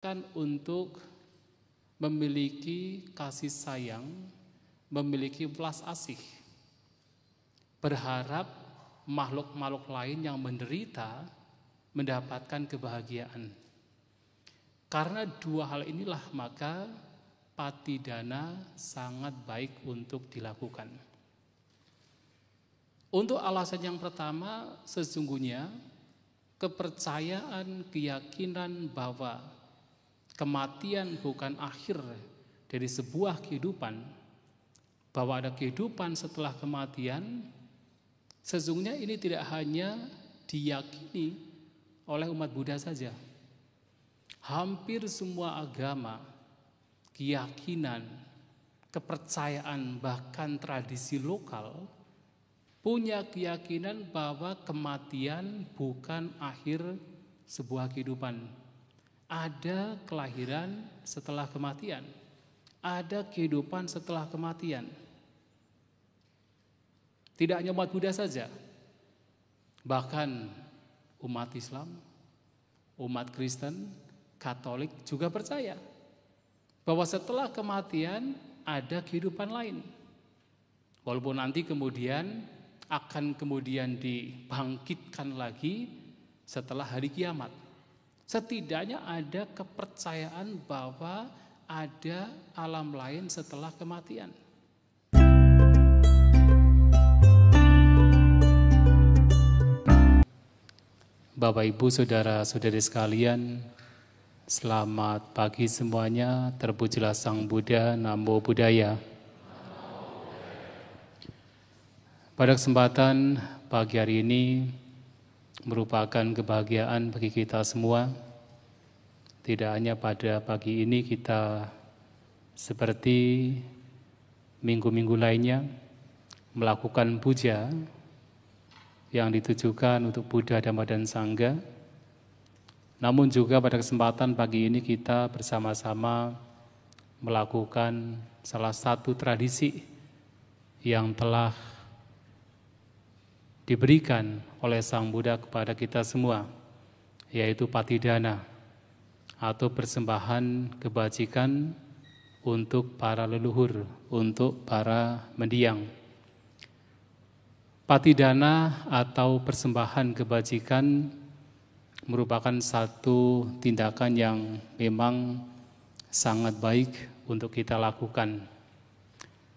kan untuk memiliki kasih sayang, memiliki belas asih, berharap makhluk-makhluk lain yang menderita mendapatkan kebahagiaan. Karena dua hal inilah maka patidana sangat baik untuk dilakukan. Untuk alasan yang pertama, sesungguhnya kepercayaan, keyakinan bahwa kematian bukan akhir dari sebuah kehidupan, bahwa ada kehidupan setelah kematian, sesungguhnya ini tidak hanya diyakini oleh umat Buddha saja. Hampir semua agama, keyakinan, kepercayaan, bahkan tradisi lokal punya keyakinan bahwa kematian bukan akhir sebuah kehidupan. Ada kelahiran setelah kematian, ada kehidupan setelah kematian. Tidak hanya umat Buddha saja, bahkan umat Islam, umat Kristen, Katolik juga percaya bahwa setelah kematian ada kehidupan lain. Walaupun nanti kemudian akan dibangkitkan lagi setelah hari kiamat. Setidaknya ada kepercayaan bahwa ada alam lain setelah kematian. Bapak, Ibu, saudara-saudari sekalian, selamat pagi semuanya. Terpujilah Sang Buddha, Namo Buddhaya. Pada kesempatan pagi hari ini merupakan kebahagiaan bagi kita semua. Tidak hanya pada pagi ini kita seperti minggu-minggu lainnya melakukan puja yang ditujukan untuk Buddha, Dhamma, dan Sangha. Namun juga pada kesempatan pagi ini kita bersama-sama melakukan salah satu tradisi yang telah diberikan oleh Sang Buddha kepada kita semua, yaitu patidana atau persembahan kebajikan untuk para leluhur, untuk para mendiang. Patidana atau persembahan kebajikan merupakan satu tindakan yang memang sangat baik untuk kita lakukan.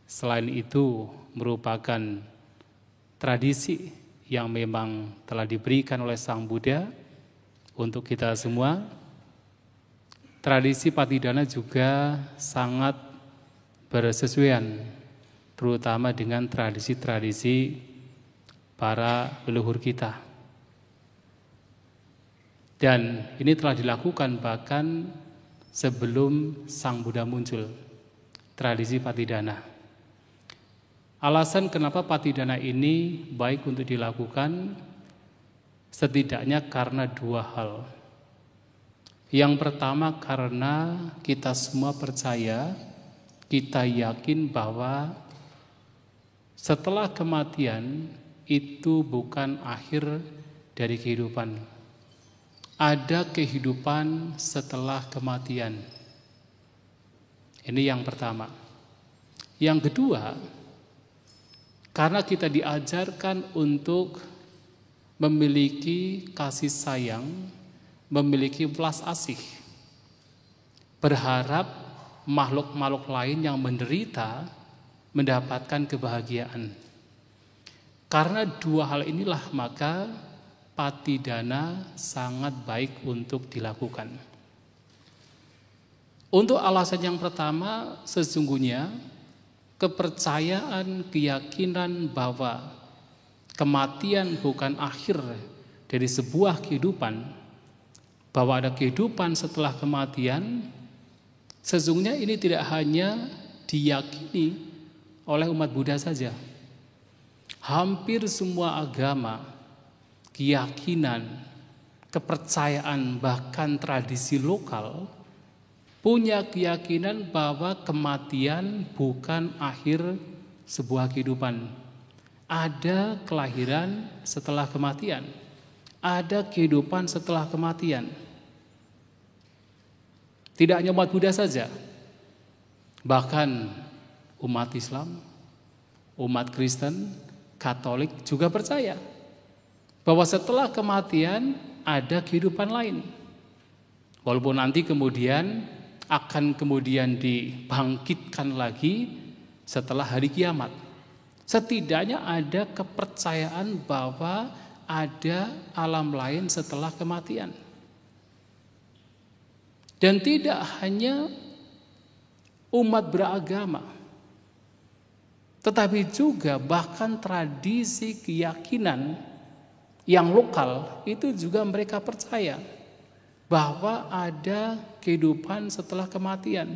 Selain itu merupakan tradisi yang memang telah diberikan oleh Sang Buddha untuk kita semua. Tradisi patidana juga sangat bersesuaian, terutama dengan tradisi-tradisi para leluhur kita. Dan ini telah dilakukan bahkan sebelum Sang Buddha muncul, tradisi patidana. Alasan kenapa patidana ini baik untuk dilakukan setidaknya karena dua hal. Yang pertama karena kita semua percaya, kita yakin bahwa setelah kematian itu bukan akhir dari kehidupan. Ada kehidupan setelah kematian. Ini yang pertama. Yang kedua, karena kita diajarkan untuk memiliki kasih sayang, memiliki belas asih, berharap makhluk-makhluk lain yang menderita mendapatkan kebahagiaan. Karena dua hal inilah maka patidana sangat baik untuk dilakukan. Untuk alasan yang pertama, sesungguhnya kepercayaan, keyakinan bahwa kematian bukan akhir dari sebuah kehidupan, bahwa ada kehidupan setelah kematian, sesungguhnya ini tidak hanya diyakini oleh umat Buddha saja. Hampir semua agama, keyakinan, kepercayaan, bahkan tradisi lokal punya keyakinan bahwa kematian bukan akhir sebuah kehidupan. Ada kelahiran setelah kematian, ada kehidupan setelah kematian. Tidak hanya umat Buddha saja, bahkan umat Islam, umat Kristen, Katolik juga percaya bahwa setelah kematian ada kehidupan lain. Walaupun nanti kemudian akan kemudian dibangkitkan lagi setelah hari kiamat. Setidaknya ada kepercayaan bahwa ada alam lain setelah kematian. Dan tidak hanya umat beragama, tetapi juga bahkan tradisi keyakinan yang lokal itu juga mereka percaya bahwa ada kehidupan setelah kematian.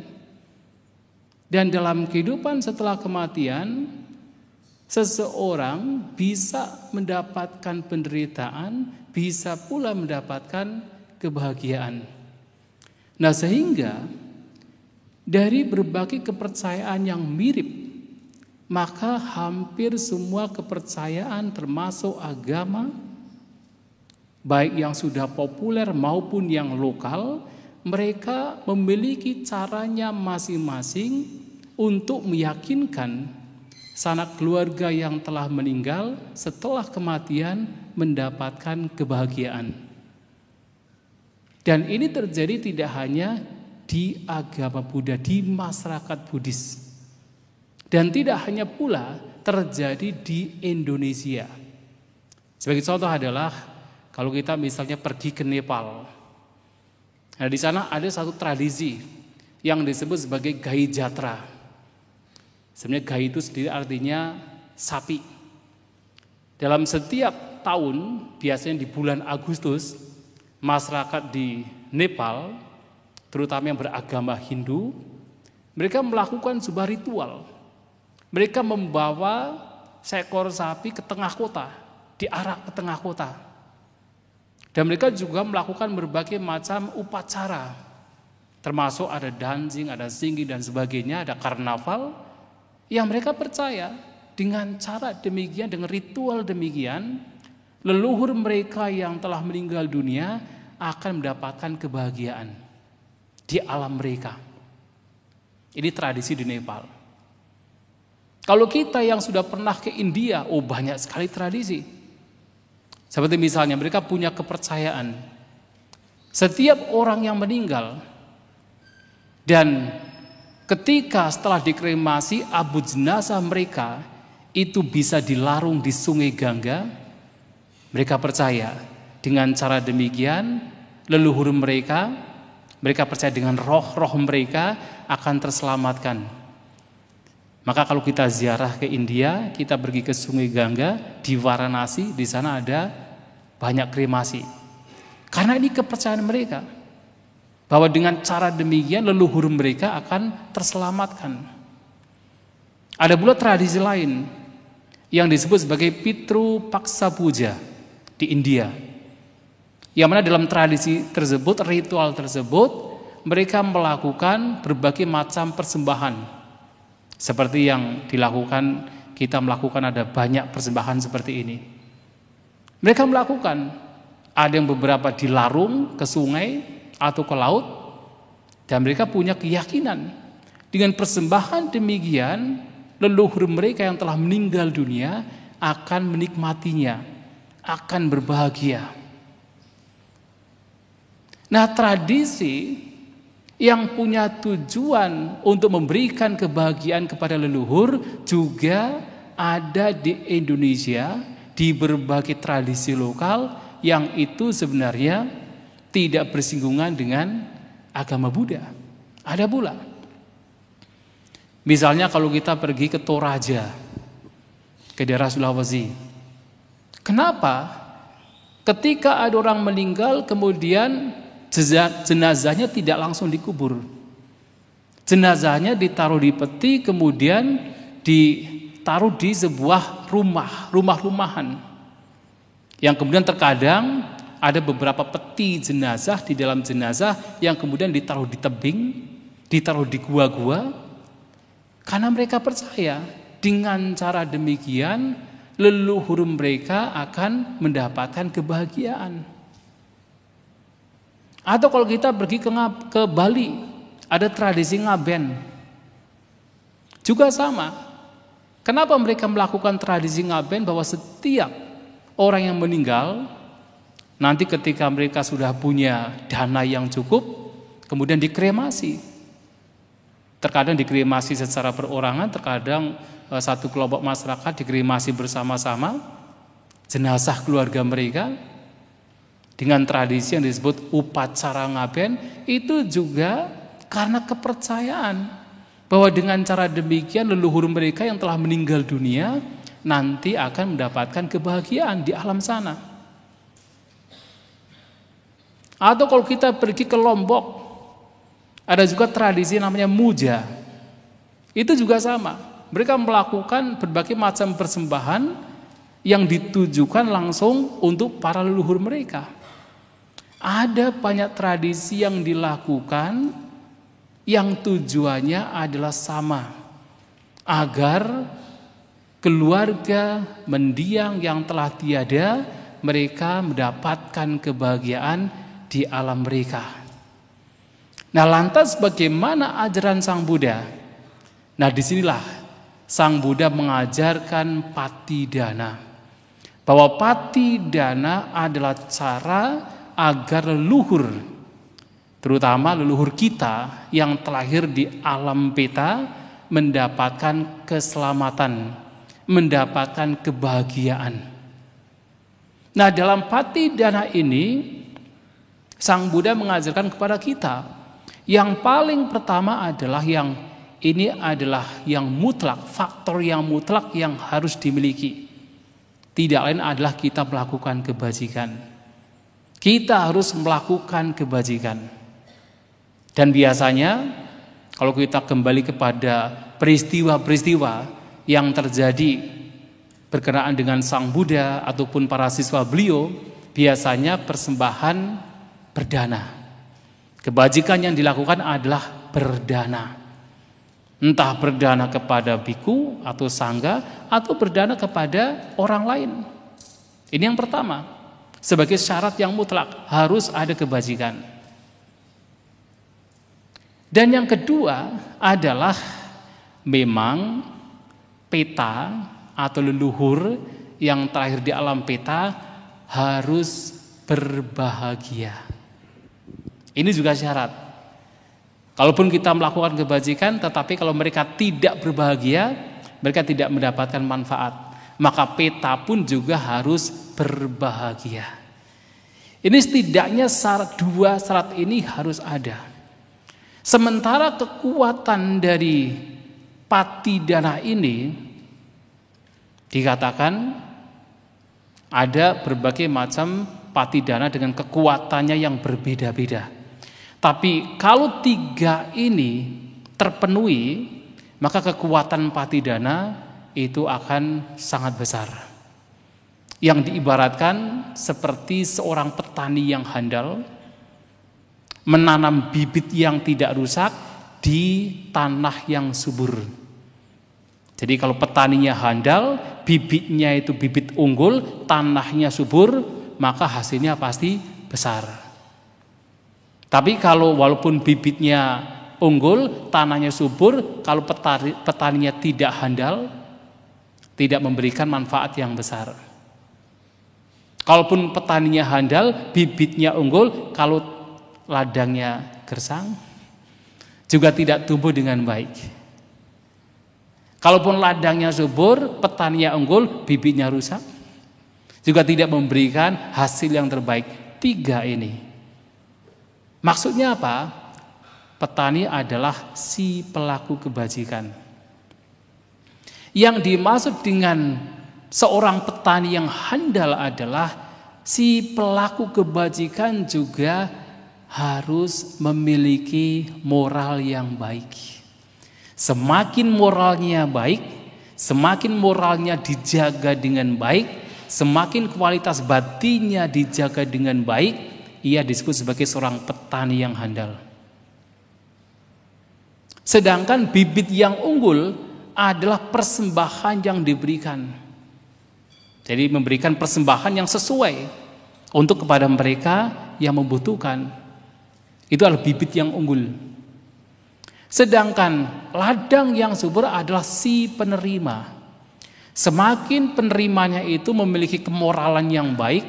Dan dalam kehidupan setelah kematian, seseorang bisa mendapatkan penderitaan, bisa pula mendapatkan kebahagiaan. Nah, sehingga dari berbagai kepercayaan yang mirip, maka hampir semua kepercayaan termasuk agama, baik yang sudah populer maupun yang lokal, mereka memiliki caranya masing-masing untuk meyakinkan sanak keluarga yang telah meninggal setelah kematian mendapatkan kebahagiaan. Dan ini terjadi tidak hanya di agama Buddha, di masyarakat Buddhis. Dan tidak hanya pula terjadi di Indonesia. Sebagai contoh adalah kalau kita misalnya pergi ke Nepal. Nah, di sana ada satu tradisi yang disebut sebagai Gai Jatra. Sebenarnya Gai itu sendiri artinya sapi. Dalam setiap tahun, biasanya di bulan Agustus, masyarakat di Nepal, terutama yang beragama Hindu, mereka melakukan sebuah ritual. Mereka membawa seekor sapi ke tengah kota, diarak ke tengah kota. Dan mereka juga melakukan berbagai macam upacara, termasuk ada dancing, ada singgi dan sebagainya, ada karnaval, yang mereka percaya dengan cara demikian, dengan ritual demikian, leluhur mereka yang telah meninggal dunia akan mendapatkan kebahagiaan di alam mereka. Ini tradisi di Nepal. Kalau kita yang sudah pernah ke India, banyak sekali tradisi. Seperti misalnya mereka punya kepercayaan, setiap orang yang meninggal dan ketika setelah dikremasi, abu jenazah mereka itu bisa dilarung di Sungai Gangga. Mereka percaya dengan cara demikian leluhur mereka percaya dengan roh-roh mereka akan terselamatkan. Maka kalau kita ziarah ke India, kita pergi ke Sungai Gangga di Varanasi, di sana ada banyak kremasi. Karena ini kepercayaan mereka bahwa dengan cara demikian leluhur mereka akan terselamatkan. Ada pula tradisi lain yang disebut sebagai Pitru Paksa Puja di India. Yang mana dalam tradisi tersebut, ritual tersebut, mereka melakukan berbagai macam persembahan. Seperti yang dilakukan, kita melakukan ada banyak persembahan seperti ini. Mereka melakukan, ada yang beberapa dilarung ke sungai atau ke laut, dan mereka punya keyakinan dengan persembahan demikian leluhur mereka yang telah meninggal dunia akan menikmatinya, akan berbahagia. Nah, tradisi yang punya tujuan untuk memberikan kebahagiaan kepada leluhur juga ada di Indonesia, di berbagai tradisi lokal yang itu sebenarnya tidak bersinggungan dengan agama Buddha. Ada pula. Misalnya kalau kita pergi ke Toraja, ke daerah Sulawesi. Kenapa? Ketika ada orang meninggal kemudian jenazahnya tidak langsung dikubur. Jenazahnya ditaruh di peti, kemudian ditaruh di sebuah rumah-rumahan. Yang kemudian terkadang ada beberapa peti jenazah di dalam jenazah yang kemudian ditaruh di tebing, ditaruh di gua-gua. Karena mereka percaya dengan cara demikian leluhur mereka akan mendapatkan kebahagiaan. Atau kalau kita pergi ke Bali, Ada tradisi ngaben. Juga sama. Kenapa mereka melakukan tradisi ngaben bahwa setiap orang yang meninggal, nanti ketika mereka sudah punya dana yang cukup, kemudian dikremasi. Terkadang dikremasi secara perorangan, terkadang satu kelompok masyarakat dikremasi bersama-sama jenazah keluarga mereka dengan tradisi yang disebut upacara ngaben. Itu juga karena kepercayaan bahwa dengan cara demikian leluhur mereka yang telah meninggal dunia nanti akan mendapatkan kebahagiaan di alam sana. Atau kalau kita pergi ke Lombok, ada juga tradisi namanya muja. Itu juga sama. Mereka melakukan berbagai macam persembahan yang ditujukan langsung untuk para leluhur mereka. Ada banyak tradisi yang dilakukan yang tujuannya adalah sama, agar keluarga mendiang yang telah tiada mereka mendapatkan kebahagiaan di alam mereka. Nah, lantas bagaimana ajaran Sang Buddha? Nah, disinilah Sang Buddha mengajarkan patidana, bahwa patidana adalah cara agar leluhur, terutama leluhur kita yang terlahir di alam peta, mendapatkan keselamatan, mendapatkan kebahagiaan. Nah, dalam patidana ini Sang Buddha mengajarkan kepada kita, yang paling pertama adalah yang mutlak, faktor yang mutlak yang harus dimiliki. Tidak lain adalah kita melakukan kebajikan. Kita harus melakukan kebajikan. Dan biasanya kalau kita kembali kepada peristiwa-peristiwa yang terjadi berkenaan dengan Sang Buddha ataupun para siswa beliau, biasanya persembahan berdana. Kebajikan yang dilakukan adalah berdana. Entah berdana kepada biku atau sangga, atau berdana kepada orang lain. Ini yang pertama. Sebagai syarat yang mutlak harus ada kebajikan. Dan yang kedua adalah memang peta atau leluhur yang terakhir di alam peta harus berbahagia. Ini juga syarat. Kalaupun kita melakukan kebajikan, tetapi kalau mereka tidak berbahagia, mereka tidak mendapatkan manfaat. Maka peta pun juga harus berbahagia. Ini setidaknya dua syarat ini harus ada. Sementara kekuatan dari patidana ini dikatakan ada berbagai macam patidana dengan kekuatannya yang berbeda-beda. Tapi kalau tiga ini terpenuhi, maka kekuatan patidana itu akan sangat besar. Yang diibaratkan seperti seorang petani yang handal menanam bibit yang tidak rusak di tanah yang subur. Jadi kalau petaninya handal, bibitnya itu bibit unggul, tanahnya subur, maka hasilnya pasti besar. Tapi kalau walaupun bibitnya unggul, tanahnya subur, kalau petaninya tidak handal, tidak memberikan manfaat yang besar. Kalaupun petaninya handal, bibitnya unggul, kalau ladangnya gersang, juga tidak tumbuh dengan baik. Kalaupun ladangnya subur, petaninya unggul, bibitnya rusak, juga tidak memberikan hasil yang terbaik. Tiga ini. Maksudnya apa? Petani adalah si pelaku kebajikan. Yang dimaksud dengan seorang petani yang handal adalah si pelaku kebajikan juga harus memiliki moral yang baik. Semakin moralnya baik, semakin moralnya dijaga dengan baik, semakin kualitas batinnya dijaga dengan baik, ia disebut sebagai seorang petani yang handal. Sedangkan bibit yang unggul adalah persembahan yang diberikan. Jadi memberikan persembahan yang sesuai untuk kepada mereka yang membutuhkan. Itu adalah bibit yang unggul. Sedangkan ladang yang subur adalah si penerima. Semakin penerimanya itu memiliki kemoralan yang baik,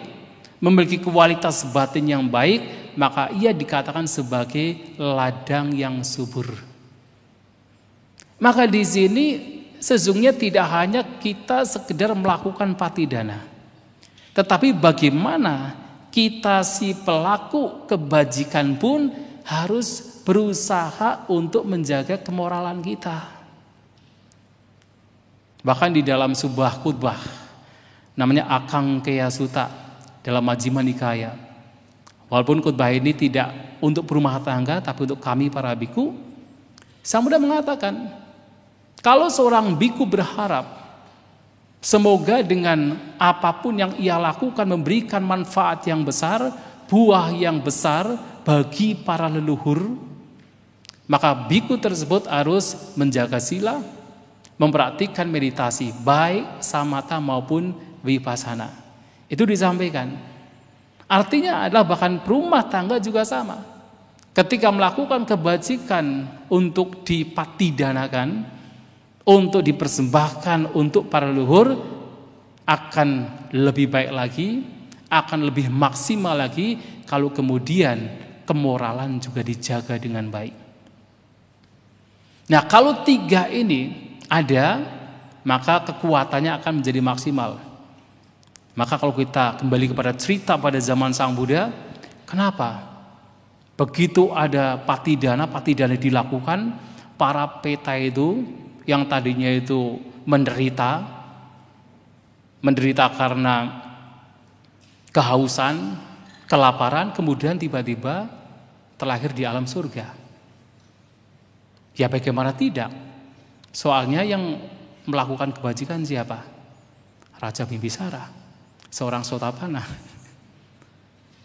memiliki kualitas batin yang baik, maka ia dikatakan sebagai ladang yang subur. Maka di sini sesungguhnya tidak hanya kita sekedar melakukan patidana, tetapi bagaimana kita si pelaku kebajikan pun harus berusaha untuk menjaga kemoralan kita. Bahkan di dalam sebuah khutbah namanya Akang Keya Sutta dalam Majjhima Nikaya, walaupun khutbah ini tidak untuk berumah tangga tapi untuk kami para biku, Sang Buddha mengatakan kalau seorang biku berharap semoga dengan apapun yang ia lakukan memberikan manfaat yang besar, buah yang besar bagi para leluhur, maka biku tersebut harus menjaga sila, mempraktikkan meditasi baik samatha maupun vipassana. Itu disampaikan. Artinya adalah bahkan berumah tangga juga sama. Ketika melakukan kebajikan untuk dipatidanakan, untuk dipersembahkan untuk para leluhur, akan lebih baik lagi, akan lebih maksimal lagi kalau kemudian kemoralan juga dijaga dengan baik. Nah, kalau tiga ini ada, maka kekuatannya akan menjadi maksimal. Maka kalau kita kembali kepada cerita pada zaman Sang Buddha, kenapa? Begitu ada patidana dilakukan, para peta itu yang tadinya itu menderita karena kehausan, kelaparan, kemudian tiba-tiba terlahir di alam surga. Ya bagaimana tidak? Soalnya yang melakukan kebajikan siapa? Raja Bimbisara, seorang Sotapanna.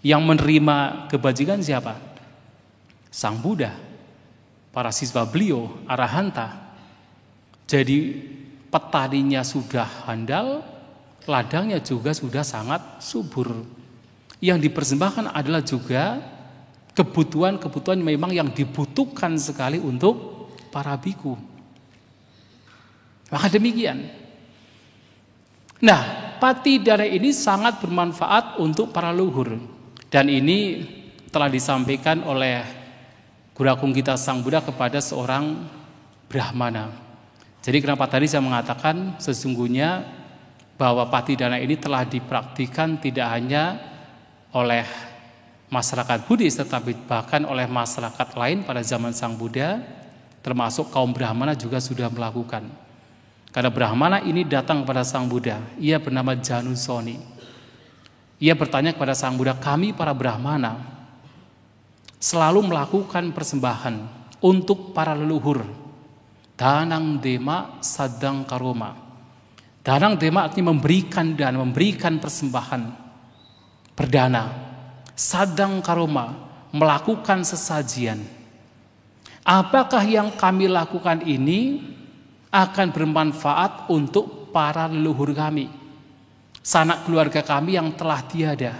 Yang menerima kebajikan siapa? Sang Buddha, para siswa beliau, Arahanta. Jadi petaninya sudah handal, ladangnya juga sudah sangat subur. Yang dipersembahkan adalah juga kebutuhan-kebutuhan memang yang dibutuhkan sekali untuk para biku. Maka demikian. Nah, patidana ini sangat bermanfaat untuk para leluhur. Dan ini telah disampaikan oleh Guru Agung kita Sang Buddha kepada seorang Brahmana. Jadi kenapa tadi saya mengatakan sesungguhnya bahwa patidana ini telah dipraktikkan tidak hanya oleh masyarakat Buddhis, tetapi bahkan oleh masyarakat lain pada zaman Sang Buddha, termasuk kaum Brahmana juga sudah melakukan. Karena Brahmana ini datang kepada Sang Buddha, ia bernama Janusoni. Ia bertanya kepada Sang Buddha, kami para Brahmana selalu melakukan persembahan untuk para leluhur. Danang dema sadang karoma. Danang dema artinya memberikan dan memberikan persembahan berdana. Sadang karoma, melakukan sesajian. Apakah yang kami lakukan ini akan bermanfaat untuk para leluhur kami, sanak keluarga kami yang telah tiada?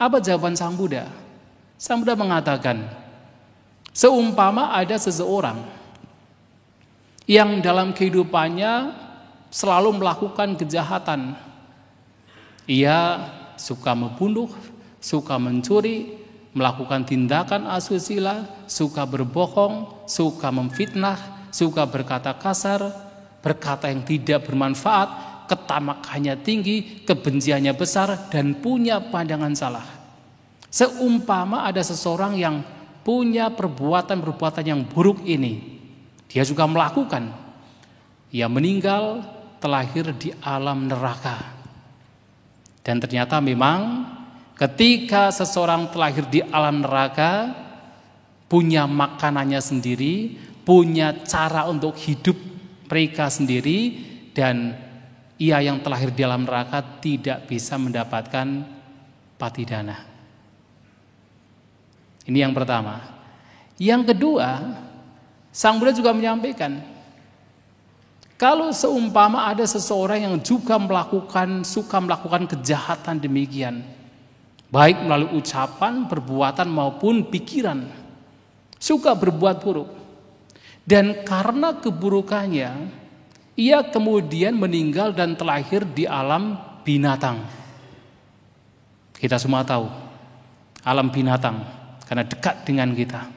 Apa jawaban Sang Buddha? Sang Buddha mengatakan, seumpama ada seseorang yang dalam kehidupannya selalu melakukan kejahatan. Ia suka membunuh, suka mencuri, melakukan tindakan asusila, suka berbohong, suka memfitnah, suka berkata kasar, berkata yang tidak bermanfaat, ketamakannya tinggi, kebenciannya besar, dan punya pandangan salah. Seumpama ada seseorang yang punya perbuatan-perbuatan yang buruk ini, dia juga melakukan, ia meninggal, terlahir di alam neraka. Dan ternyata memang ketika seseorang terlahir di alam neraka, punya makanannya sendiri, punya cara untuk hidup mereka sendiri, dan ia yang terlahir di alam neraka tidak bisa mendapatkan patidana. Ini yang pertama. Yang kedua, Sang Buddha juga menyampaikan, kalau seumpama ada seseorang yang juga suka melakukan kejahatan demikian, baik melalui ucapan, perbuatan maupun pikiran, suka berbuat buruk. Dan karena keburukannya, ia kemudian meninggal dan terlahir di alam binatang. Kita semua tahu alam binatang karena dekat dengan kita.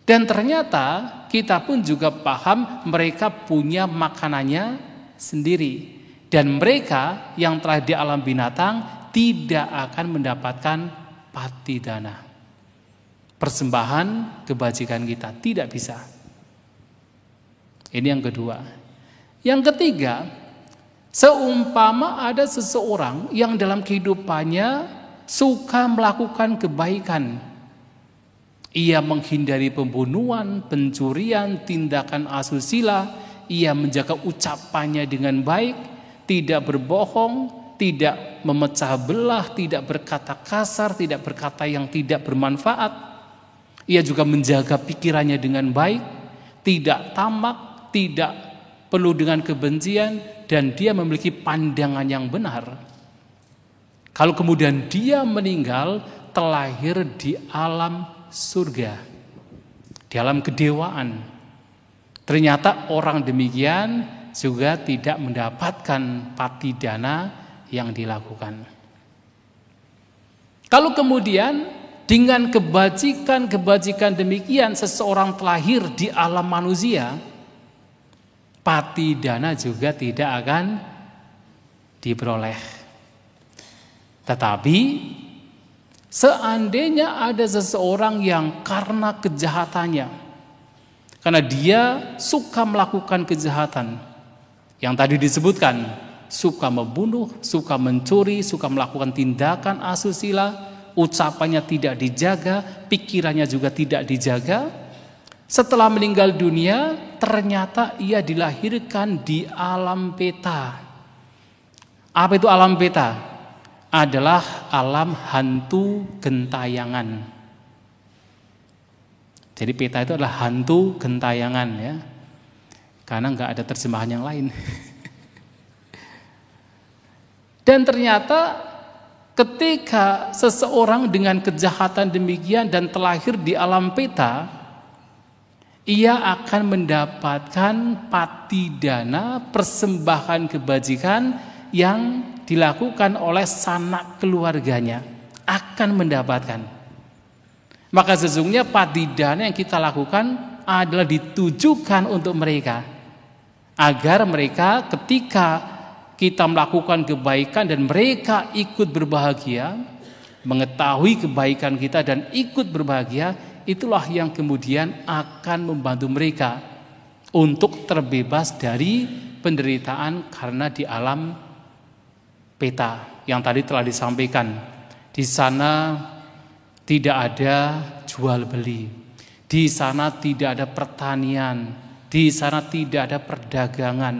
Dan ternyata kita pun juga paham mereka punya makanannya sendiri. Dan mereka yang telah di alam binatang tidak akan mendapatkan patidana, persembahan kebajikan kita, tidak bisa. Ini yang kedua. Yang ketiga, seumpama ada seseorang yang dalam kehidupannya suka melakukan kebaikan, ia menghindari pembunuhan, pencurian, tindakan asusila, ia menjaga ucapannya dengan baik, tidak berbohong, tidak memecah belah, tidak berkata kasar, tidak berkata yang tidak bermanfaat. Ia juga menjaga pikirannya dengan baik, tidak tamak, tidak penuh dengan kebencian, dan dia memiliki pandangan yang benar. Kalau kemudian dia meninggal, terlahir di alam surga, di alam kedewaan. Ternyata orang demikian juga tidak mendapatkan patidana yang dilakukan. Kalau kemudian dengan kebajikan demikian seseorang terlahir di alam manusia, patidana juga tidak akan diperoleh. Tetapi seandainya ada seseorang yang karena kejahatannya, karena dia suka melakukan kejahatan, yang tadi disebutkan, suka membunuh, suka mencuri, suka melakukan tindakan asusila, ucapannya tidak dijaga, pikirannya juga tidak dijaga. Setelah meninggal dunia, ternyata ia dilahirkan di alam peta. Apa itu alam peta? Adalah alam hantu gentayangan. Jadi peta itu adalah hantu gentayangan, ya. Karena nggak ada terjemahan yang lain. Dan ternyata ketika seseorang dengan kejahatan demikian dan terlahir di alam peta, ia akan mendapatkan patidana, persembahan kebajikan yang dilakukan oleh sanak keluarganya, akan mendapatkan. Maka sesungguhnya patidana yang kita lakukan adalah ditujukan untuk mereka, agar mereka ketika kita melakukan kebaikan dan mereka ikut berbahagia, mengetahui kebaikan kita dan ikut berbahagia, itulah yang kemudian akan membantu mereka untuk terbebas dari penderitaan karena di alam peta yang tadi telah disampaikan. Di sana tidak ada jual beli, di sana tidak ada pertanian, di sana tidak ada perdagangan.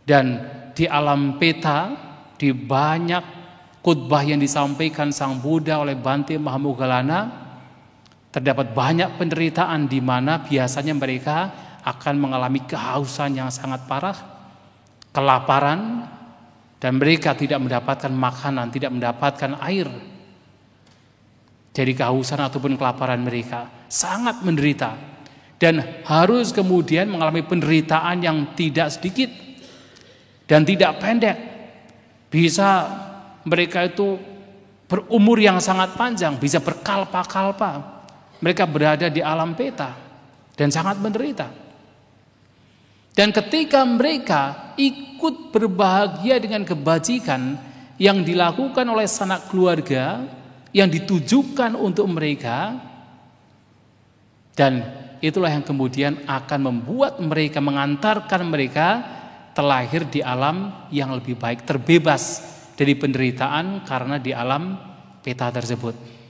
Dan di alam peta, di banyak khutbah yang disampaikan Sang Buddha oleh Bhante Mahamoggallana, terdapat banyak penderitaan di mana biasanya mereka akan mengalami kehausan yang sangat parah, kelaparan, dan mereka tidak mendapatkan makanan, tidak mendapatkan air. Jadi kehausan ataupun kelaparan mereka sangat menderita dan harus kemudian mengalami penderitaan yang tidak sedikit dan tidak pendek. Bisa mereka itu berumur yang sangat panjang, bisa berkalpa-kalpa. Mereka berada di alam peta dan sangat menderita. Dan ketika mereka ikut berbahagia dengan kebajikan yang dilakukan oleh sanak keluarga yang ditujukan untuk mereka, dan itulah yang kemudian akan membuat mereka, mengantarkan mereka terlahir di alam yang lebih baik, terbebas dari penderitaan karena di alam peta tersebut.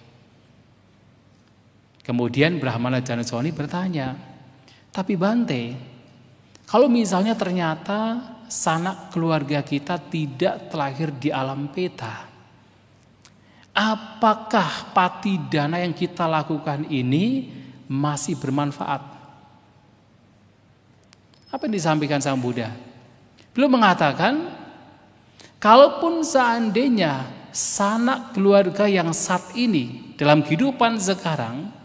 Kemudian Brahmana Janaswani bertanya, tapi Bante, kalau misalnya ternyata sanak keluarga kita tidak terlahir di alam peta, apakah patidana yang kita lakukan ini masih bermanfaat? Apa yang disampaikan Sang Buddha? Beliau mengatakan, kalaupun seandainya sanak keluarga yang saat ini dalam kehidupan sekarang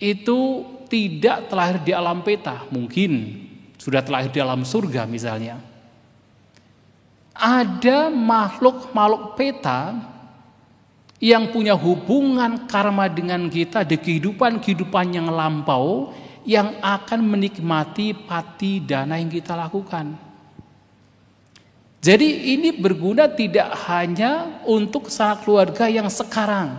itu tidak terlahir di alam peta, mungkin sudah terlahir di alam surga misalnya. Ada makhluk-makhluk peta yang punya hubungan karma dengan kita di kehidupan yang lampau, yang akan menikmati pati dana yang kita lakukan. Jadi ini berguna tidak hanya untuk sanak keluarga yang sekarang,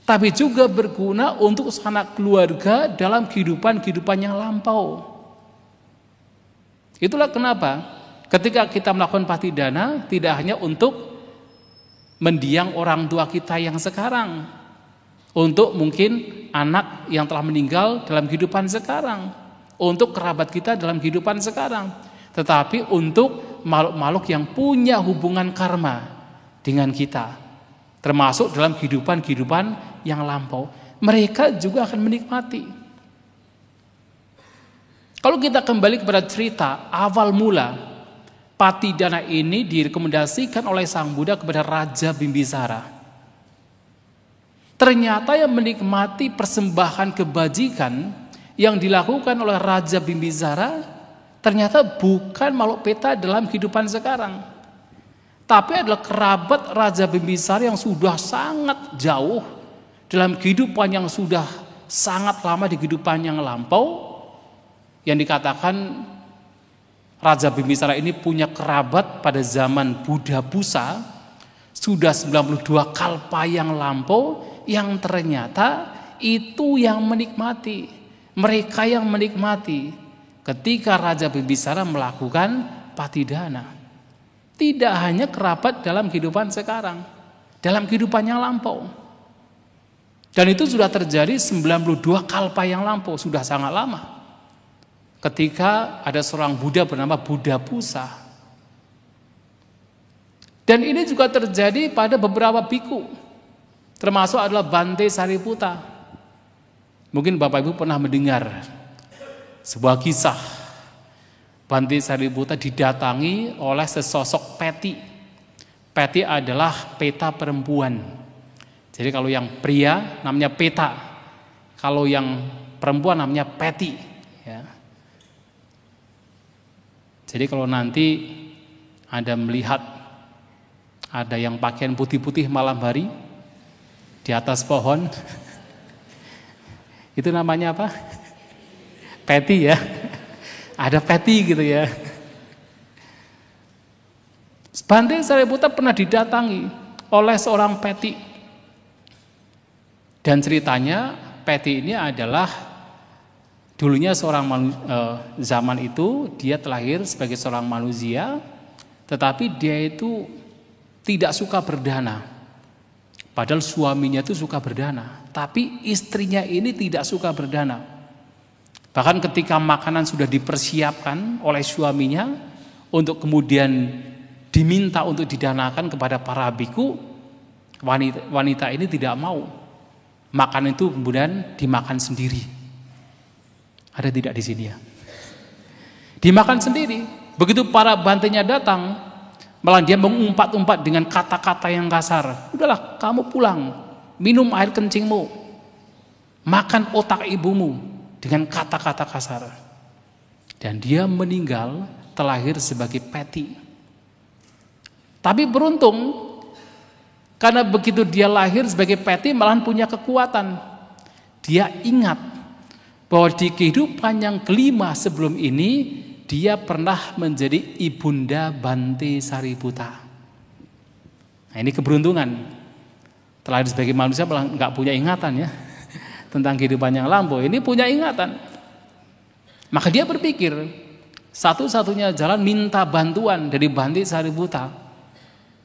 tapi juga berguna untuk sanak keluarga dalam kehidupan yang lampau. Itulah kenapa ketika kita melakukan pati dana tidak hanya untuk mendiang orang tua kita yang sekarang, untuk mungkin anak yang telah meninggal dalam kehidupan sekarang, untuk kerabat kita dalam kehidupan sekarang, tetapi untuk makhluk-makhluk yang punya hubungan karma dengan kita, termasuk dalam kehidupan yang lampau, mereka juga akan menikmati. Kalau kita kembali kepada cerita awal mula, pati dana ini direkomendasikan oleh Sang Buddha kepada Raja Bimbisara. Ternyata yang menikmati persembahan kebajikan yang dilakukan oleh Raja Bimbisara ternyata bukan makhluk peta dalam kehidupan sekarang, tapi adalah kerabat Raja Bimbisara yang sudah sangat jauh dalam kehidupan yang sudah sangat lama di kehidupan yang lampau, yang dikatakan Raja Bimbisara ini punya kerabat pada zaman Buddha Busa sudah 92 kalpa yang lampau, yang ternyata itu yang menikmati, mereka yang menikmati ketika Raja Bimbisara melakukan pati dana. Tidak hanya kerabat dalam kehidupan sekarang, dalam kehidupan yang lampau. Dan itu sudah terjadi 92 kalpa yang lampau, sudah sangat lama. Ketika ada seorang Buddha bernama Buddha Busa. Dan ini juga terjadi pada beberapa biku, termasuk adalah Bante Sariputta. Mungkin Bapak Ibu pernah mendengar sebuah kisah Bante Sariputta didatangi oleh sesosok peti. Peti adalah peta perempuan. Jadi kalau yang pria namanya peta, kalau yang perempuan namanya peti, ya. Jadi kalau nanti Anda melihat ada yang pakaian putih-putih malam hari di atas pohon, itu namanya apa? Peti ya, ada peti gitu ya. Bante Sariputta pernah didatangi oleh seorang peti, dan ceritanya peti ini adalah dulunya zaman itu dia terlahir sebagai seorang manusia, tetapi dia itu tidak suka berdana. Padahal suaminya itu suka berdana, tapi istrinya ini tidak suka berdana. Bahkan ketika makanan sudah dipersiapkan oleh suaminya untuk kemudian diminta untuk didanakan kepada para biku, wanita ini tidak mau. Makanan itu kemudian dimakan sendiri. Ada tidak di sini ya? Dimakan sendiri. Begitu para bantenya datang, malah dia mengumpat-umpat dengan kata-kata yang kasar. Udahlah, kamu pulang, minum air kencingmu, makan otak ibumu, dengan kata-kata kasar. Dan dia meninggal terlahir sebagai peti. Tapi beruntung, karena begitu dia lahir sebagai peti malahan punya kekuatan. Dia ingat bahwa di kehidupan yang kelima sebelum ini dia pernah menjadi ibunda Bante Sariputta. Nah, ini keberuntungan. Terlahir sebagai manusia malah nggak punya ingatan ya tentang kehidupan yang lampau, ini punya ingatan. Maka dia berpikir satu-satunya jalan minta bantuan dari Bante Sariputta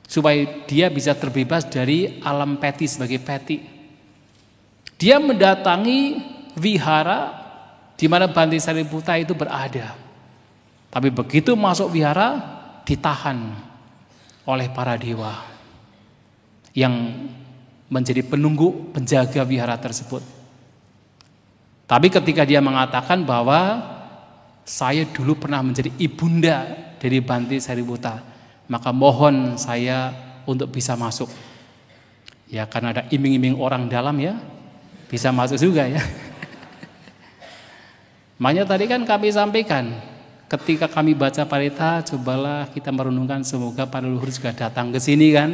supaya dia bisa terbebas dari alam peti sebagai peti. Dia mendatangi wihara di mana Bante Sariputta itu berada. Tapi begitu masuk wihara ditahan oleh para dewa yang menjadi penunggu penjaga wihara tersebut. Tapi ketika dia mengatakan bahwa saya dulu pernah menjadi ibunda dari Bante Sariputta, maka mohon saya untuk bisa masuk. Ya, karena ada iming-iming orang dalam ya. bisa masuk juga ya. Makanya tadi kan kami sampaikan, ketika kami baca parita, cobalah kita merenungkan semoga para leluhur juga datang ke sini kan.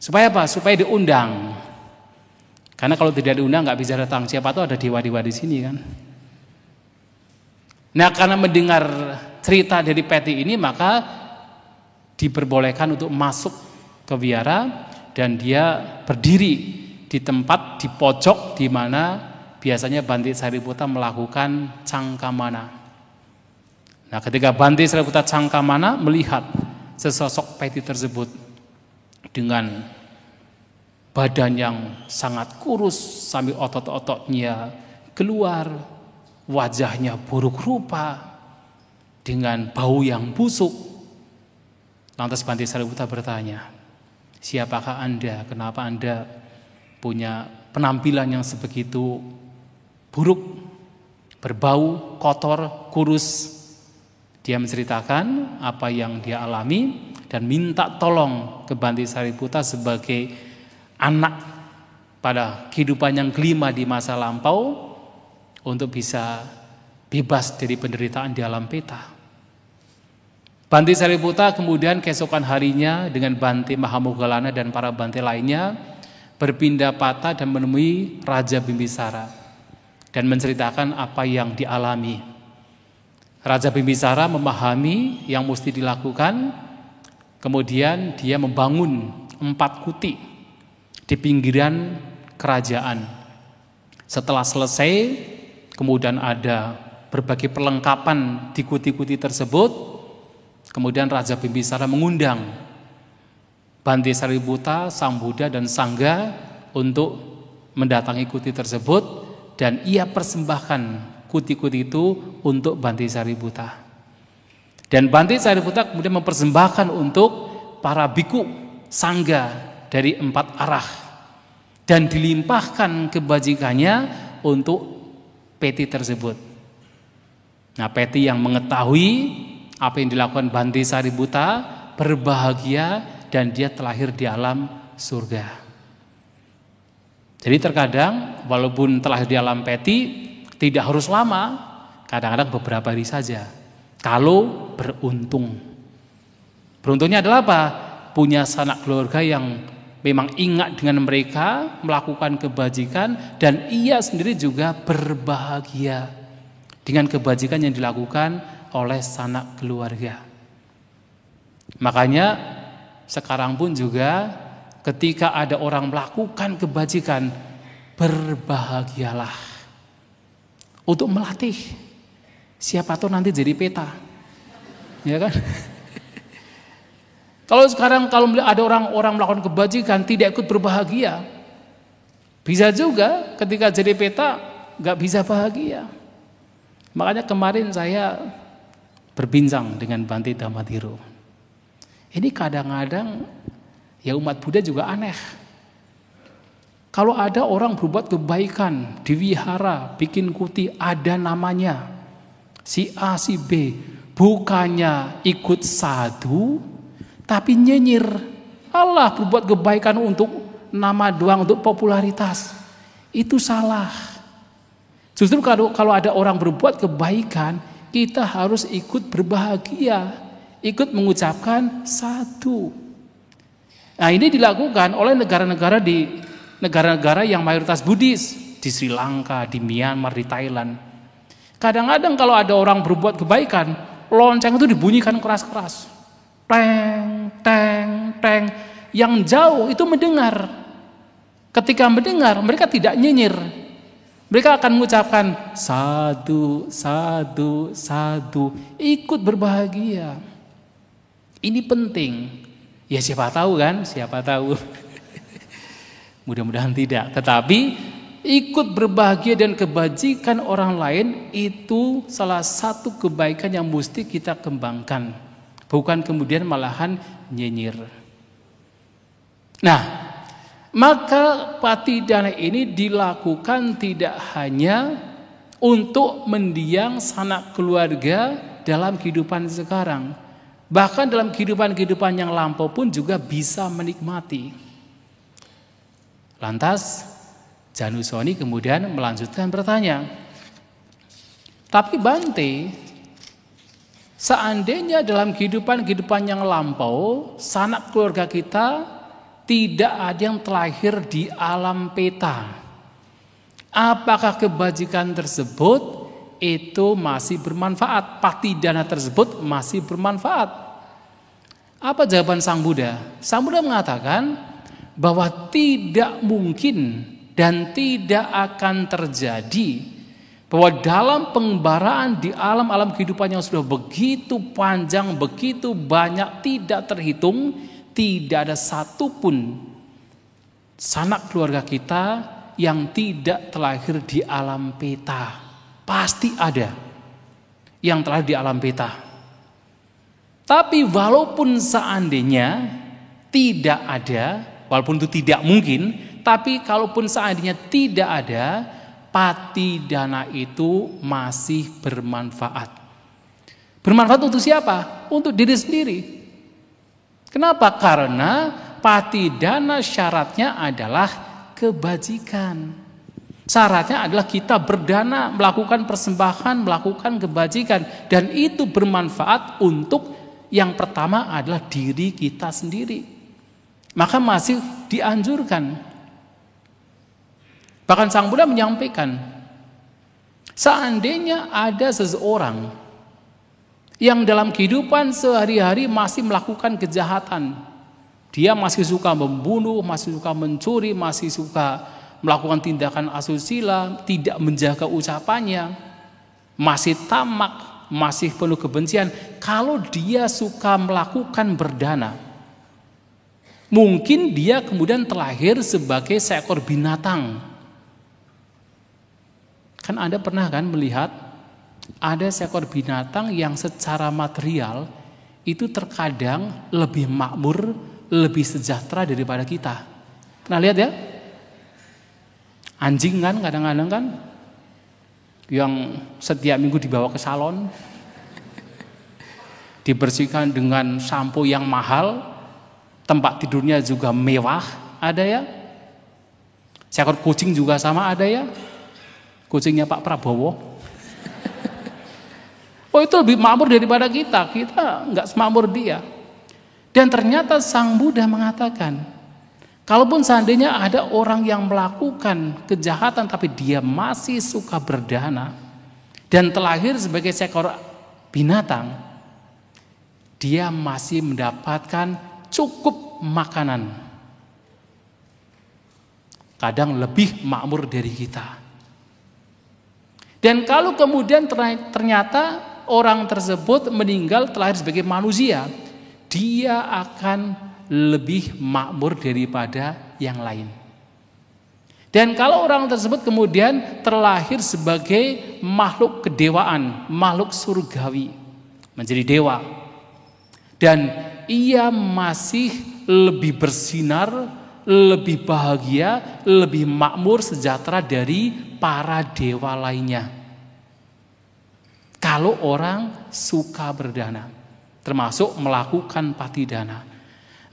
Supaya apa? Supaya diundang. Karena kalau tidak diundang nggak bisa datang. Siapa tahu ada dewa-dewa di sini kan. Nah, karena mendengar cerita dari Peti ini, maka diperbolehkan untuk masuk ke wihara dan dia berdiri di tempat di pojok di mana biasanya Bante Sariputa melakukan cangkamana. Nah, ketika Bante Sariputa cangkamana melihat sesosok Peti tersebut dengan badan yang sangat kurus sambil otot-ototnya keluar, wajahnya buruk rupa dengan bau yang busuk. Lantas Bante Sariputa bertanya, siapakah Anda? Kenapa Anda punya penampilan yang sebegitu buruk, berbau, kotor, kurus? Dia menceritakan apa yang dia alami dan minta tolong ke Bante Sariputa sebagai anak pada kehidupan yang kelima di masa lampau untuk bisa bebas dari penderitaan di alam peta. Bante Sariputa kemudian keesokan harinya dengan Bante Mahamoggallana dan para Bante lainnya berpindah patah dan menemui Raja Bimbisara dan menceritakan apa yang dialami. Raja Bimbisara memahami yang mesti dilakukan, kemudian dia membangun 4 kuti di pinggiran kerajaan. Setelah selesai, kemudian ada berbagai perlengkapan di kuti-kuti tersebut. Kemudian Raja Bimbisara mengundang Bante Sariputa, Sang Buddha dan Sangga untuk mendatangi kuti tersebut, dan ia persembahkan kuti-kuti itu untuk Bante Sariputa. Dan Bante Sariputa kemudian mempersembahkan untuk para biku Sangga dari 4 arah dan dilimpahkan kebajikannya untuk Peti tersebut. Nah, Peti yang mengetahui apa yang dilakukan Bante Sariputa berbahagia dan dia terlahir di alam surga. Jadi terkadang walaupun terlahir di alam Peti tidak harus lama, kadang-kadang beberapa hari saja. Kalau beruntung. Beruntungnya adalah apa? Punya sanak keluarga yang memang ingat dengan mereka, melakukan kebajikan, dan ia sendiri juga berbahagia dengan kebajikan yang dilakukan oleh sanak keluarga. Makanya sekarang pun juga ketika ada orang melakukan kebajikan, berbahagialah untuk melatih. Siapa tahu nanti jadi peta, ya kan? Kalau sekarang kalau ada orang-orang melakukan kebajikan tidak ikut berbahagia, bisa juga ketika jadi peta nggak bisa bahagia. Makanya kemarin saya berbincang dengan Bante Dhammadhiro. Ini kadang-kadang ya umat Buddha juga aneh. Kalau ada orang berbuat kebaikan di wihara, bikin kuti, ada namanya, si A, si B, bukannya ikut sadhu, tapi nyinyir. Allah berbuat kebaikan untuk nama doang, untuk popularitas. Itu salah. Justru kalau ada orang berbuat kebaikan, kita harus ikut berbahagia, ikut mengucapkan sadhu. Nah, ini dilakukan oleh negara-negara yang mayoritas Buddhis, di Sri Lanka, di Myanmar, di Thailand. Kadang-kadang kalau ada orang berbuat kebaikan, lonceng itu dibunyikan keras-keras. Teng, teng, teng. Yang jauh itu mendengar. Ketika mendengar, mereka tidak nyinyir. Mereka akan mengucapkan sadhu, sadhu, sadhu, ikut berbahagia. Ini penting. Ya siapa tahu kan, siapa tahu. Mudah-mudahan tidak. Tetapi ikut berbahagia dan kebajikan orang lain itu salah satu kebaikan yang mesti kita kembangkan. Bukan kemudian malahan nyinyir. Nah, maka patidana ini dilakukan tidak hanya untuk mendiang sanak keluarga dalam kehidupan sekarang. Bahkan dalam kehidupan yang lampau pun juga bisa menikmati. Lantas, Janusoni kemudian melanjutkan bertanya, tapi Bante, seandainya dalam kehidupan yang lampau, sanak keluarga kita tidak ada yang terlahir di alam peta, apakah kebajikan tersebut itu masih bermanfaat? Patidana tersebut masih bermanfaat? Apa jawaban Sang Buddha? Sang Buddha mengatakan bahwa tidak mungkin dan tidak akan terjadi bahwa dalam pengembaraan di alam-alam kehidupan yang sudah begitu panjang, begitu banyak, tidak terhitung, tidak ada satupun sanak keluarga kita yang tidak terlahir di alam peta. Pasti ada yang terlahir di alam peta. Tapi walaupun seandainya tidak ada, walaupun itu tidak mungkin, tapi kalaupun seandainya tidak ada, patidana itu masih bermanfaat. Bermanfaat untuk siapa? Untuk diri sendiri. Kenapa? Karena patidana syaratnya adalah kebajikan. Syaratnya adalah kita berdana, melakukan persembahan, melakukan kebajikan. Dan itu bermanfaat untuk yang pertama adalah diri kita sendiri. Maka masih dianjurkan. Bahkan Sang Buddha menyampaikan, seandainya ada seseorang yang dalam kehidupan sehari-hari masih melakukan kejahatan, dia masih suka membunuh, masih suka mencuri, masih suka melakukan tindakan asusila, tidak menjaga ucapannya, masih tamak, masih penuh kebencian, kalau dia suka melakukan berdana, mungkin dia kemudian terlahir sebagai seekor binatang. Kan Anda pernah kan melihat ada seekor binatang yang secara material itu terkadang lebih makmur, lebih sejahtera daripada kita. Pernah lihat ya? Anjing kan kadang-kadang kan yang setiap minggu dibawa ke salon, dibersihkan dengan sampo yang mahal, tempat tidurnya juga mewah, ada ya? Seekor kucing juga sama ada ya? Kucingnya Pak Prabowo. Oh, itu lebih makmur daripada kita. Kita nggak semakmur dia. Dan ternyata Sang Buddha mengatakan, kalaupun seandainya ada orang yang melakukan kejahatan tapi dia masih suka berdana dan terlahir sebagai seekor binatang, dia masih mendapatkan cukup makanan. Kadang lebih makmur dari kita. Dan kalau kemudian ternyata orang tersebut meninggal terlahir sebagai manusia, dia akan lebih makmur daripada yang lain. Dan kalau orang tersebut kemudian terlahir sebagai makhluk kedewaan, makhluk surgawi, menjadi dewa, dan ia masih lebih bersinar, lebih bahagia, lebih makmur, sejahtera dari para dewa lainnya. Kalau orang suka berdana, termasuk melakukan patidana,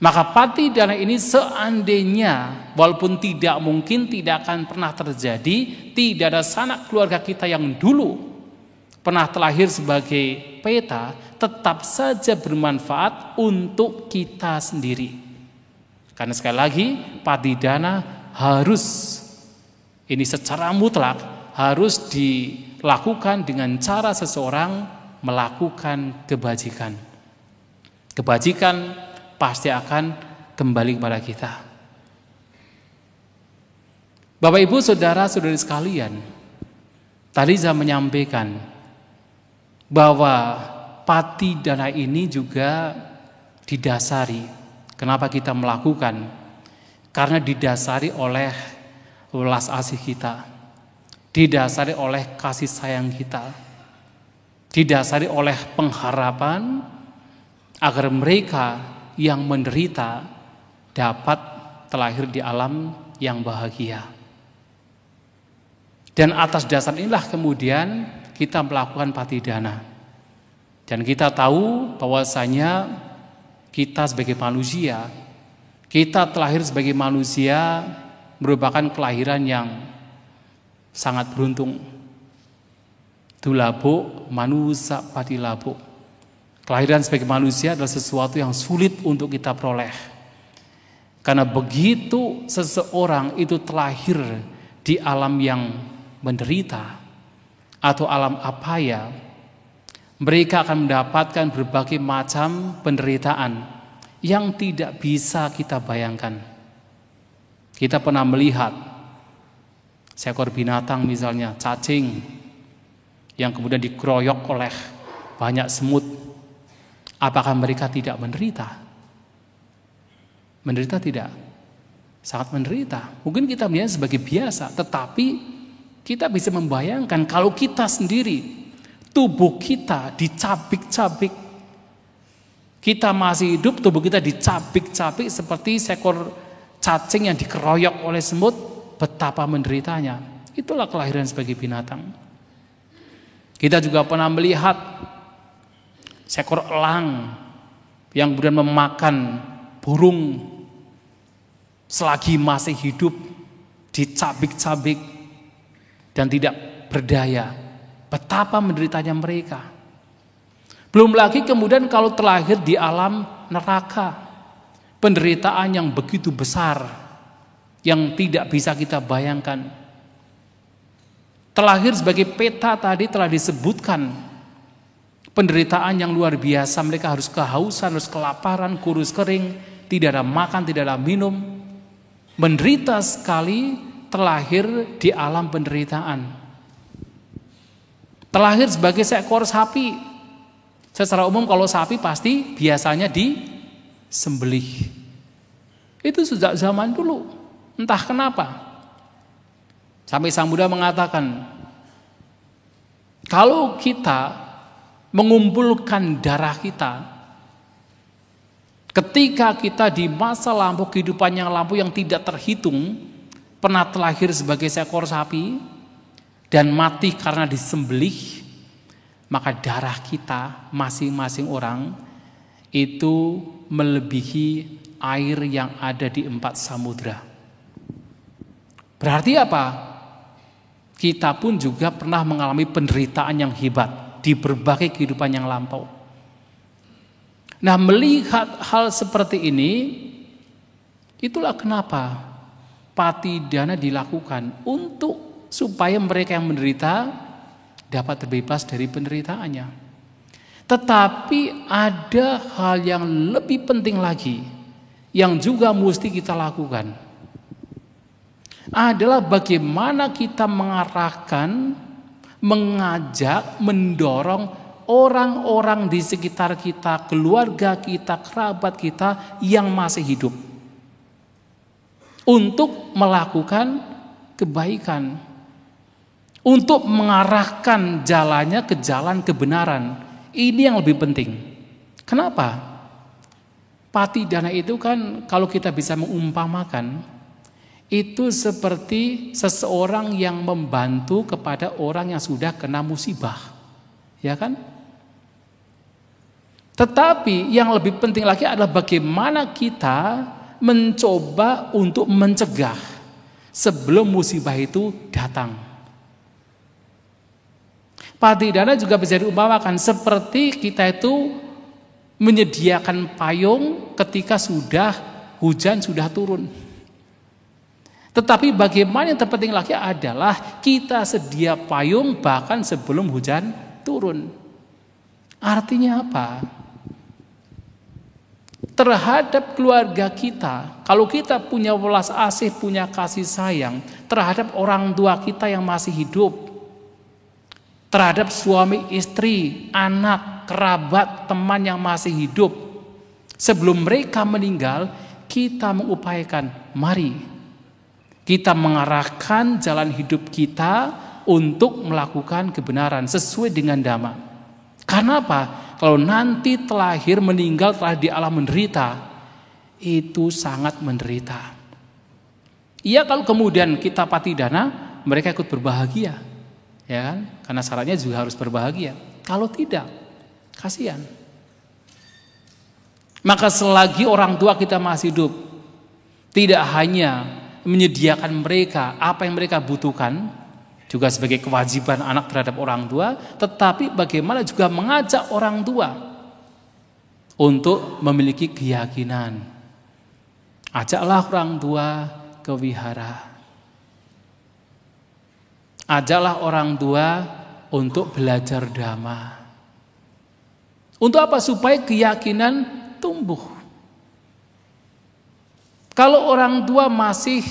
maka patidana ini seandainya walaupun tidak mungkin, tidak akan pernah terjadi, tidak ada sanak keluarga kita yang dulu pernah terlahir sebagai peta, tetap saja bermanfaat untuk kita sendiri. Karena sekali lagi patidana harus, ini secara mutlak harus dilakukan dengan cara seseorang melakukan kebajikan. Kebajikan pasti akan kembali kepada kita. Bapak Ibu saudara-saudari sekalian, tadi saya menyampaikan bahwa patidana ini juga didasari. Kenapa kita melakukan? Karena didasari oleh welas asih kita, didasari oleh kasih sayang kita, didasari oleh pengharapan agar mereka yang menderita dapat terlahir di alam yang bahagia. Dan atas dasar inilah kemudian kita melakukan patidana. Dan kita tahu bahwasanya kita sebagai manusia, kita terlahir sebagai manusia merupakan kelahiran yang sangat beruntung. Dulabo manusia padilabo. Kelahiran sebagai manusia adalah sesuatu yang sulit untuk kita peroleh. Karena begitu seseorang itu terlahir di alam yang menderita atau alam apaya, mereka akan mendapatkan berbagai macam penderitaan yang tidak bisa kita bayangkan. Kita pernah melihat seekor binatang misalnya, cacing, yang kemudian dikeroyok oleh banyak semut. Apakah mereka tidak menderita? Menderita tidak? Sangat menderita. Mungkin kita melihat sebagai biasa, tetapi kita bisa membayangkan kalau kita sendiri, tubuh kita dicabik-cabik. Kita masih hidup, tubuh kita dicabik-cabik seperti seekor cacing yang dikeroyok oleh semut, betapa menderitanya. Itulah kelahiran sebagai binatang. Kita juga pernah melihat seekor elang yang kemudian memakan burung selagi masih hidup, dicabik-cabik dan tidak berdaya. Betapa menderitanya mereka. Belum lagi kemudian kalau terlahir di alam neraka, penderitaan yang begitu besar yang tidak bisa kita bayangkan. Terlahir sebagai peta tadi telah disebutkan penderitaan yang luar biasa. Mereka harus kehausan, harus kelaparan, kurus kering, tidak ada makan, tidak ada minum. Menderita sekali, terlahir di alam penderitaan. Terlahir sebagai seekor sapi. Secara umum kalau sapi pasti biasanya disembelih. Itu sejak zaman dulu. Entah kenapa. Sampai Sang Buddha mengatakan, kalau kita mengumpulkan darah kita, ketika kita di masa lampau, kehidupan yang lampau yang tidak terhitung, pernah terlahir sebagai seekor sapi dan mati karena disembelih, maka darah kita masing-masing orang itu melebihi air yang ada di 4 samudra. Berarti apa? Kita pun juga pernah mengalami penderitaan yang hebat di berbagai kehidupan yang lampau. Nah, melihat hal seperti ini, itulah kenapa patidana dilakukan untuk supaya mereka yang menderita dapat terbebas dari penderitaannya. Tetapi ada hal yang lebih penting lagi yang juga mesti kita lakukan, adalah bagaimana kita mengarahkan, mengajak, mendorong orang-orang di sekitar kita, keluarga kita, kerabat kita yang masih hidup untuk melakukan kebaikan, untuk mengarahkan jalannya ke jalan kebenaran. Ini yang lebih penting. Kenapa? Patidana itu kan kalau kita bisa mengumpamakan, itu seperti seseorang yang membantu kepada orang yang sudah kena musibah, ya kan? Tetapi yang lebih penting lagi adalah bagaimana kita mencoba untuk mencegah sebelum musibah itu datang. Patidana juga bisa diumpamakan seperti kita itu menyediakan payung ketika hujan sudah turun. Tetapi bagaimana yang terpenting lagi adalah kita sedia payung bahkan sebelum hujan turun. Artinya apa? Terhadap keluarga kita, kalau kita punya welas asih, punya kasih sayang terhadap orang tua kita yang masih hidup, terhadap suami, istri, anak, kerabat, teman yang masih hidup, sebelum mereka meninggal, kita mengupayakan, mari kita mengarahkan jalan hidup kita untuk melakukan kebenaran sesuai dengan dhamma. Karena apa? Kalau nanti terlahir meninggal telah di alam menderita, itu sangat menderita. Iya, kalau kemudian kita patidana, mereka ikut berbahagia, ya kan? Karena syaratnya juga harus berbahagia. Kalau tidak, kasihan. Maka selagi orang tua kita masih hidup, tidak hanya menyediakan mereka apa yang mereka butuhkan, juga sebagai kewajiban anak terhadap orang tua, tetapi bagaimana juga mengajak orang tua untuk memiliki keyakinan. Ajaklah orang tua ke wihara. Ajaklah orang tua untuk belajar dhamma. Untuk apa? Supaya keyakinan tumbuh. Kalau orang tua masih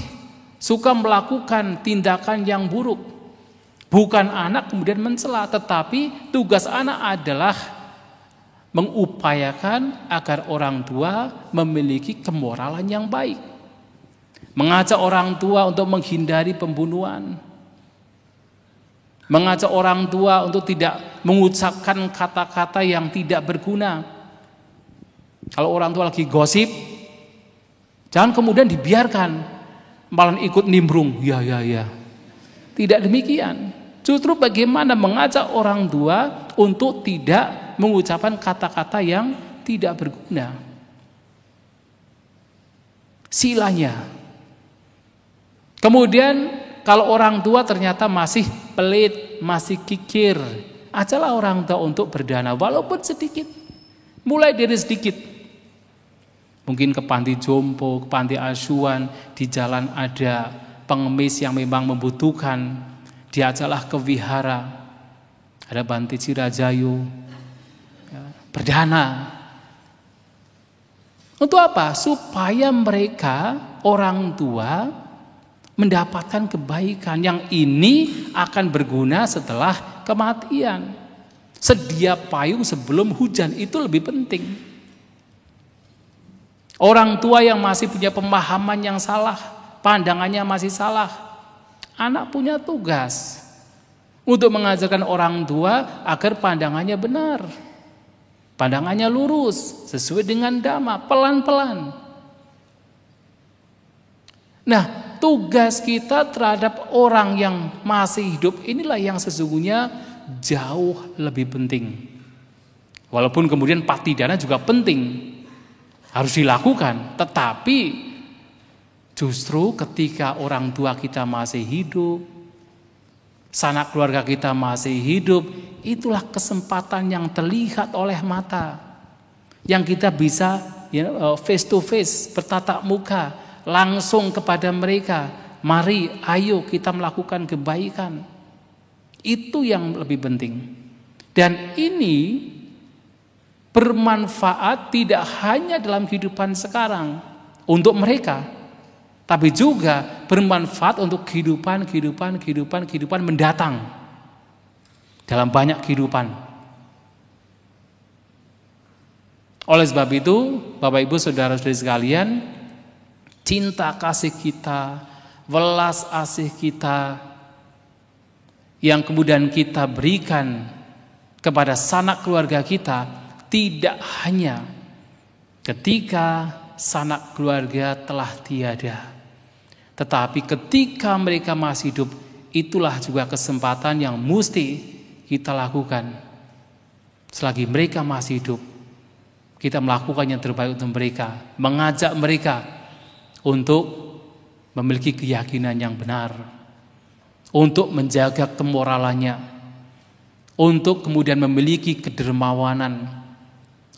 suka melakukan tindakan yang buruk, bukan anak kemudian mencela, tetapi tugas anak adalah mengupayakan agar orang tua memiliki kemoralan yang baik. Mengajak orang tua untuk menghindari pembunuhan. Mengajak orang tua untuk tidak mengucapkan kata-kata yang tidak berguna. Kalau orang tua lagi gosip, jangan kemudian dibiarkan, malah ikut nimbrung, ya. Tidak demikian. Justru bagaimana mengajak orang tua untuk tidak mengucapkan kata-kata yang tidak berguna. Silanya. Kemudian kalau orang tua ternyata masih pelit, masih kikir, ajalah orang tua untuk berdana walaupun sedikit. Mulai dari sedikit. Mungkin ke panti jompo, ke panti asuhan, di jalan ada pengemis yang memang membutuhkan, diajaklah ke wihara, ada Banti Cirajayu, ya, berdana. Untuk apa? Supaya mereka, orang tua, mendapatkan kebaikan yang ini akan berguna setelah kematian. Sedia payung sebelum hujan itu lebih penting. Orang tua yang masih punya pemahaman yang salah, pandangannya masih salah, anak punya tugas untuk mengajarkan orang tua agar pandangannya benar, pandangannya lurus, sesuai dengan dhamma, pelan-pelan. Nah, tugas kita terhadap orang yang masih hidup inilah yang sesungguhnya jauh lebih penting. Walaupun kemudian patidana juga penting, harus dilakukan, tetapi justru ketika orang tua kita masih hidup, sanak keluarga kita masih hidup, itulah kesempatan yang terlihat oleh mata, yang kita bisa face to face, bertatap muka, langsung kepada mereka. Mari, ayo kita melakukan kebaikan. Itu yang lebih penting. Dan ini bermanfaat tidak hanya dalam kehidupan sekarang untuk mereka, tapi juga bermanfaat untuk kehidupan mendatang dalam banyak kehidupan. Oleh sebab itu, Bapak Ibu Saudara-saudari sekalian, cinta kasih kita, welas asih kita yang kemudian kita berikan kepada sanak keluarga kita tidak hanya ketika sanak keluarga telah tiada, tetapi ketika mereka masih hidup, itulah juga kesempatan yang mesti kita lakukan. Selagi mereka masih hidup, kita melakukan yang terbaik untuk mereka, mengajak mereka untuk memiliki keyakinan yang benar, untuk menjaga kemoralannya, untuk kemudian memiliki kedermawanan,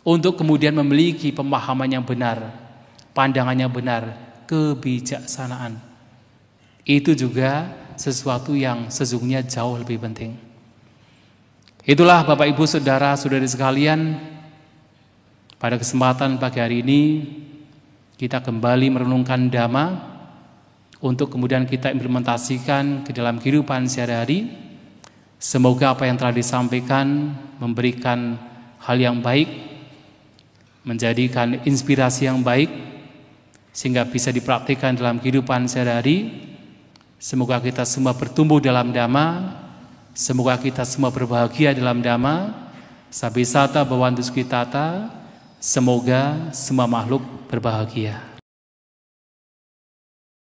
untuk kemudian memiliki pemahaman yang benar, pandangan yang benar, kebijaksanaan. Itu juga sesuatu yang sesungguhnya jauh lebih penting. Itulah Bapak Ibu Saudara-saudari sekalian, pada kesempatan pagi hari ini kita kembali merenungkan dhamma untuk kemudian kita implementasikan ke dalam kehidupan sehari-hari. Semoga apa yang telah disampaikan memberikan hal yang baik, menjadikan inspirasi yang baik, sehingga bisa dipraktikkan dalam kehidupan sehari-hari. Semoga kita semua bertumbuh dalam dhamma, semoga kita semua berbahagia dalam dhamma. Sabisata bhavantu sukhitata, semoga semua makhluk berbahagia.